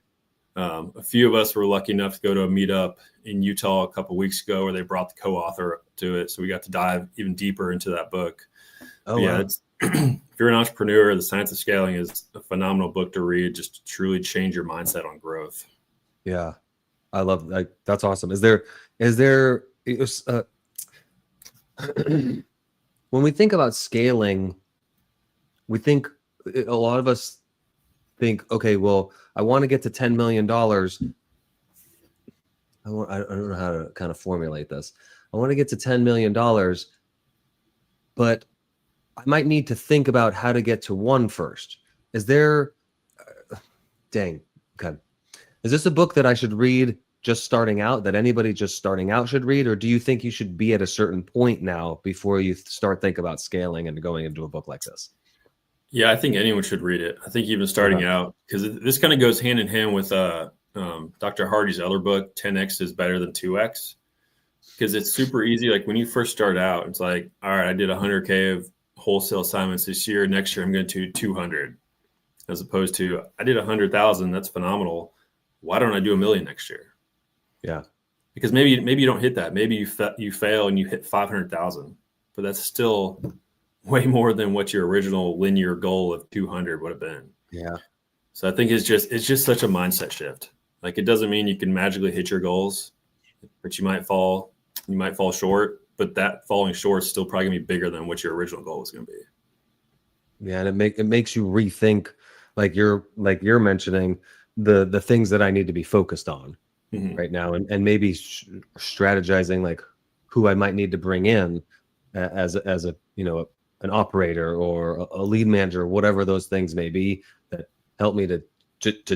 a few of us were lucky enough to go to a meetup in Utah a couple of weeks ago where they brought the co-author to it. So we got to dive even deeper into that book. It's if you're an entrepreneur, the Science of Scaling is a phenomenal book to read, just to truly change your mindset on growth. Yeah, I love that. That's awesome. Is there when we think about scaling, a lot of us think, okay, well, I want to get to $10 million. I don't know how to kind of formulate this. I want to get to $10 million, but I might need to think about how to get to 1 first. Is there, is this a book that I should read just starting out, that anybody just starting out should read? Or do you think you should be at a certain point now before you start thinking about scaling and going into a book like this? Yeah, I think anyone should read it. I think even starting out, because this kind of goes hand in hand with Dr. Hardy's other book, 10X is better than 2X, because it's super easy. Like when you first start out, it's like, all right, I did 100K of wholesale assignments this year. Next year, I'm going to do 200, as opposed to I did 100,000. That's phenomenal. Why don't I do 1 million next year? Yeah. Because maybe you don't hit that. Maybe you fail and you hit 500,000, but that's still way more than what your original linear goal of 200 would have been. Yeah. So I think it's just such a mindset shift. Like it doesn't mean you can magically hit your goals, but you might fall short, but that falling short is still probably gonna be bigger than what your original goal was gonna be. Yeah, and it makes you rethink, like you're mentioning the things that I need to be focused on right now, and maybe strategizing like who I might need to bring in as a an operator or a lead manager, whatever those things may be, that help me to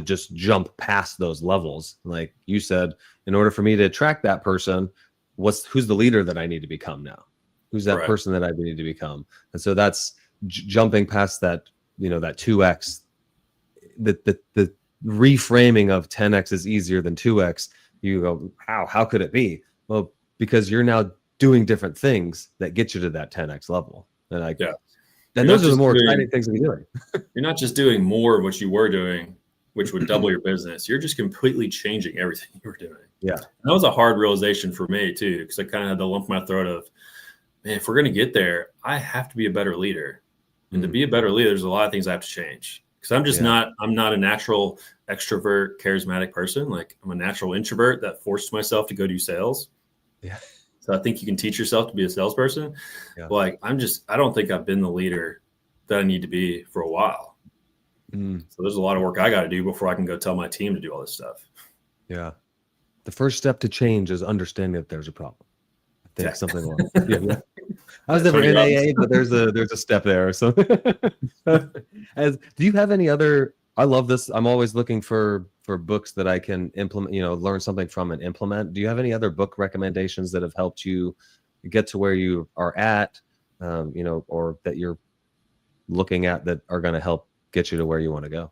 just jump past those levels. Like you said, in order for me to attract that person, who's the leader that I need to become now? Who's that person that I need to become? And so that's jumping past that, that 2X, the reframing of 10X is easier than 2X. You go, how could it be? Well, because you're now doing different things that get you to that 10X level. And and those are the more exciting things to be doing. You're not just doing more of what you were doing, which would double your business. You're just completely changing everything you were doing. Yeah. And that was a hard realization for me too, because I kind of had the lump in my throat of, man, if we're going to get there, I have to be a better leader. And to be a better leader, there's a lot of things I have to change. Because I'm just I'm not a natural extrovert, charismatic person. Like I'm a natural introvert that forced myself to go do sales. Yeah. So I think you can teach yourself to be a salesperson. Yeah. But like I don't think I've been the leader that I need to be for a while. So there's a lot of work I got to do before I can go tell my team to do all this stuff. Yeah. The first step to change is understanding that there's a problem. I think something wrong. Yeah. I was never in AA, but there's a step there. So do you have any other, I love this. I'm always looking for books that I can implement, learn something from and implement. Do you have any other book recommendations that have helped you get to where you are at, or that you're looking at that are going to help get you to where you want to go?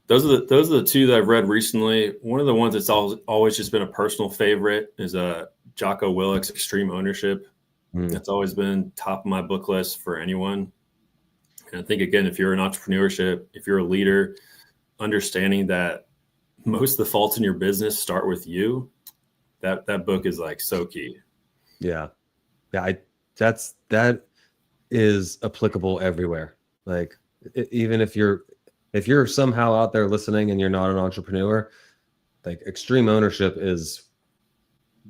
Those are the two that I've read recently. One of the ones that's always just been a personal favorite is Jocko Willick's Extreme Ownership. That's always been top of my book list for anyone. And I think, again, if you're in entrepreneurship, if you're a leader, understanding that most of the faults in your business start with you, that book is like so key. Yeah. Yeah. That is applicable everywhere. Like even if you're somehow out there listening and you're not an entrepreneur, like extreme ownership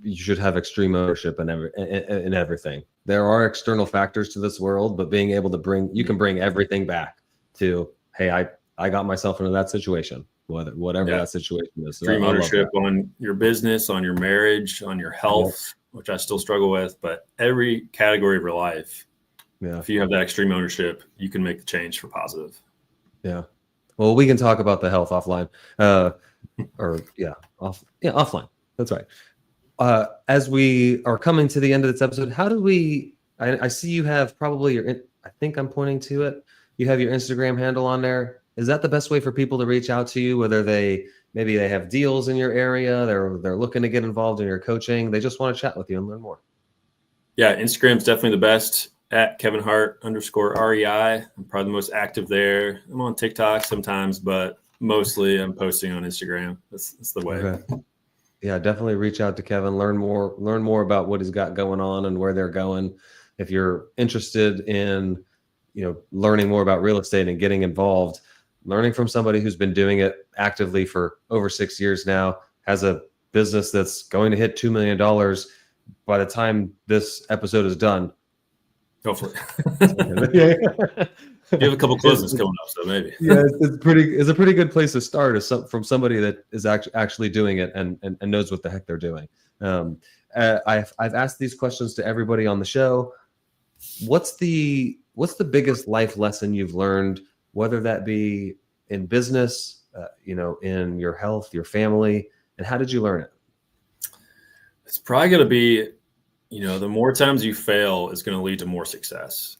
you should have extreme ownership in everything. There are external factors to this world, but being able to you can bring everything back to, hey, I got myself into that situation, whatever that situation is. So extreme ownership on your business, on your marriage, on your health, which I still struggle with, but every category of your life. Yeah. If you have that extreme ownership, you can make the change for positive. Yeah. Well, we can talk about the health offline, offline. That's right. As we are coming to the end of this episode, how do we, I see you have probably I think I'm pointing to it. You have your Instagram handle on there. Is that the best way for people to reach out to you? Whether maybe they have deals in your area, they're looking to get involved in your coaching. They just want to chat with you and learn more. Yeah. Instagram's definitely the best. At Kevin Hart _REI. I'm probably the most active there. I'm on TikTok sometimes, but mostly I'm posting on Instagram. That's the way. Okay. Yeah, definitely reach out to Kevin. Learn more about what he's got going on and where they're going. If you're interested in, learning more about real estate and getting involved, learning from somebody who's been doing it actively for over 6 years now, has a business that's going to hit $2 million by the time this episode is done. Hopefully. You have a couple closings coming up, so maybe. Yeah, it's a pretty good place to start from somebody that is actually doing it and knows what the heck they're doing. I've asked these questions to everybody on the show. What's the biggest life lesson you've learned, whether that be in business, in your health, your family, and how did you learn it? It's probably going to be, the more times you fail is going to lead to more success.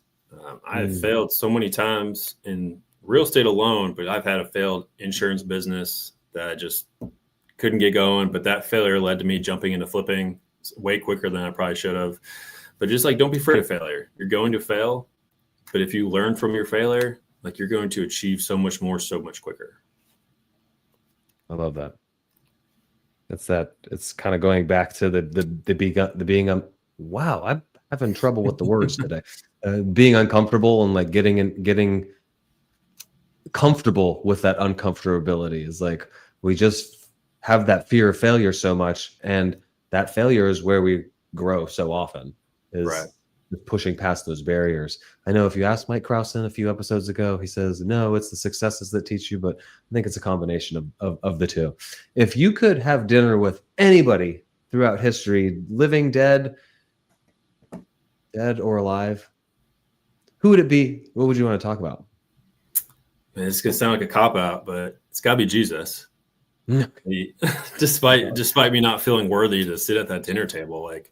I have failed so many times in real estate alone, but I've had a failed insurance business that I just couldn't get going. But that failure led to me jumping into flipping way quicker than I probably should have. But just like, don't be afraid of failure. You're going to fail, but if you learn from your failure, like, you're going to achieve so much more, so much quicker. I love that. It's kind of going back to the being wow, I'm having trouble with the words today. Being uncomfortable and like getting comfortable with that uncomfortability is like, we just have that fear of failure so much, and that failure is where we grow so often, is Right. pushing past those barriers. I know if you asked Mike Krausen a few episodes ago, he says, no, it's the successes that teach you, but I think it's a combination of the two. If you could have dinner with anybody throughout history, living, dead or alive, who would it be? What would you want to talk about? Man, it's going to sound like a cop-out, but it's got to be Jesus. Despite me not feeling worthy to sit at that dinner table, like,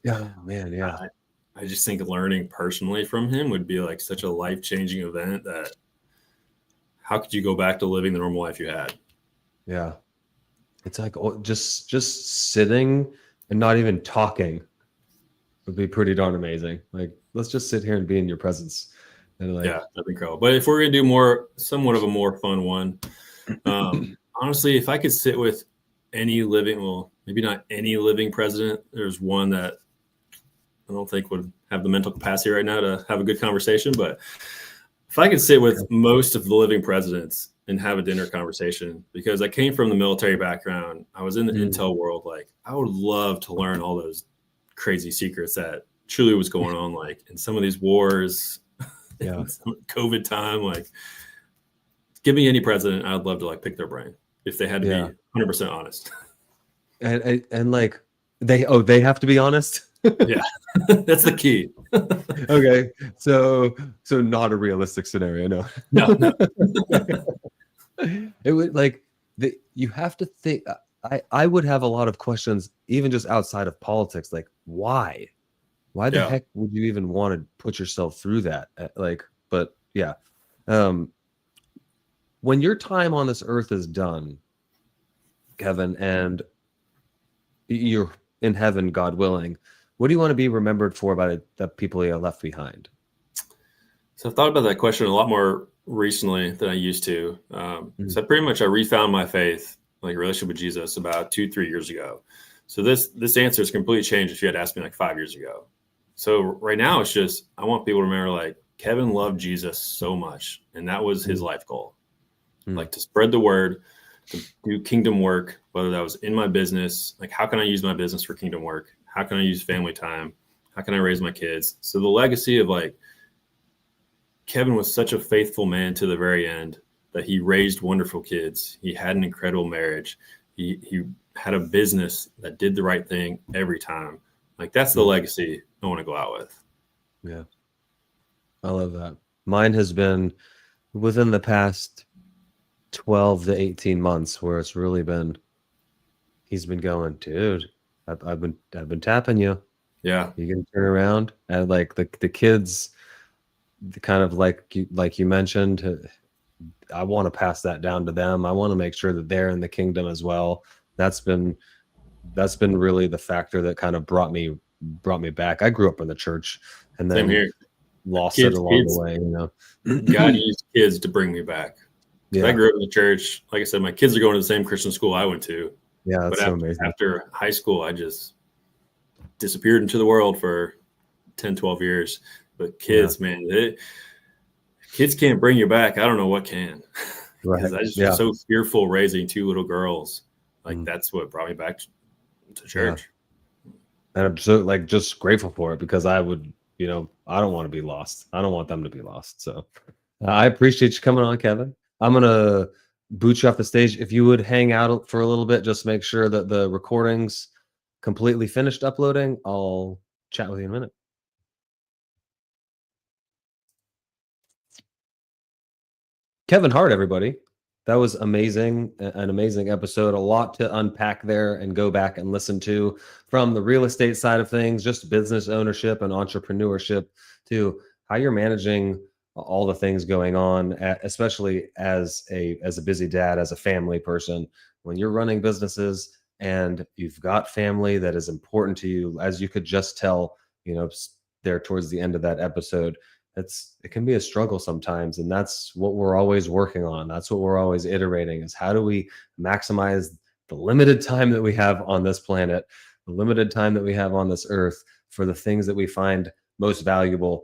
I just think learning personally from him would be like such a life-changing event that how could you go back to living the normal life you had? Yeah. It's like just sitting and not even talking would be pretty darn amazing. Like, let's just sit here and be in your presence. And like, yeah, that'd be incredible. But if we're going to do somewhat of a more fun one, honestly, if I could sit with any living, well, maybe not any living president, there's one that I don't think would have the mental capacity right now to have a good conversation. But if I could sit with most of the living presidents and have a dinner conversation, because I came from the military background, I was in the intel world. Like, I would love to learn all those crazy secrets that truly was going on, like in some of these wars, COVID time. Like, give me any president, I'd love to like pick their brain if they had to be 100% honest. And like they have to be honest. Yeah, that's the key. Okay, so not a realistic scenario. No. It would like you have to think. I would have a lot of questions, even just outside of politics. Like, why the heck would you even want to put yourself through that? Like, but yeah. When your time on this earth is done, Kevin, and you're in heaven, God willing, what do you want to be remembered for by the people you left behind? So I've thought about that question a lot more recently than I used to. So I refound my faith, like relationship with Jesus, about 2-3 years ago. So this answer is completely changed if you had asked me like 5 years ago. So right now it's just, I want people to remember, like, Kevin loved Jesus so much, and that was his life goal. Like, to spread the word, to do kingdom work, whether that was in my business, like, how can I use my business for kingdom work? How can I use family time? How can I raise my kids? So the legacy of, like, Kevin was such a faithful man to the very end, that he raised wonderful kids. He had an incredible marriage. He had a business that did the right thing every time. Like, that's the legacy I want to go out with. Yeah. I love that. Mine has been within the past 12 to 18 months where it's really been, he's been going, dude, I've been tapping you. Yeah. You can turn around, and like the kids, kind of like you mentioned, I want to pass that down to them. I want to make sure that they're in the kingdom as well. That's been really the factor that kind of brought me back. I grew up in the church, and then Same here. Lost it along the way. God used kids to bring me back. Yeah. I grew up in the church. Like I said, my kids are going to the same Christian school I went to. Yeah, that's so amazing. After high school, I just disappeared into the world for 10, 12 years. But kids, man, kids can't bring you back. I don't know what can. Because I just was so fearful raising 2 little girls. Like, that's what brought me back to church. Yeah. And I'm so, like, just grateful for it, because I would, I don't want to be lost. I don't want them to be lost. So I appreciate you coming on, Kevin. I'm going to boot you off the stage. If you would hang out for a little bit, just make sure that the recording's completely finished uploading. I'll chat with you in a minute. Kevin Hart, everybody. That was amazing. An amazing episode. A lot to unpack there and go back and listen to, from the real estate side of things, just business ownership and entrepreneurship, to how you're managing all the things going on, especially as a busy dad, as a family person. When you're running businesses and you've got family that is important to you, as you could just tell, there towards the end of that episode, it can be a struggle sometimes, and that's what we're always working on. That's what we're always iterating, is how do we maximize the limited time that we have on this planet, the limited time that we have on this earth, for the things that we find most valuable.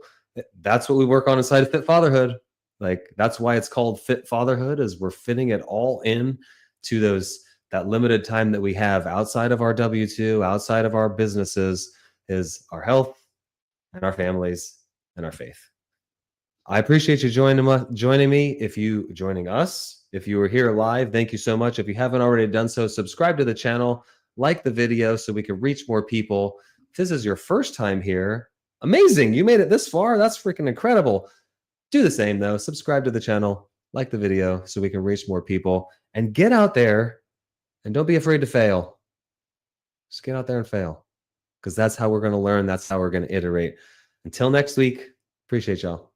That's what we work on inside of Fit Fatherhood. Like, that's why it's called Fit Fatherhood, is we're fitting it all in to that limited time that we have outside of our W-2, outside of our businesses, is our health and our families and our faith. I appreciate you joining me. Joining us, if you were here live, thank you so much. If you haven't already done so, subscribe to the channel, like the video so we can reach more people. If this is your first time here, amazing, you made it this far. That's freaking incredible. Do the same though. Subscribe to the channel, like the video so we can reach more people, and get out there and don't be afraid to fail. Just get out there and fail, because that's how we're going to learn. That's how we're going to iterate. Until next week, appreciate y'all.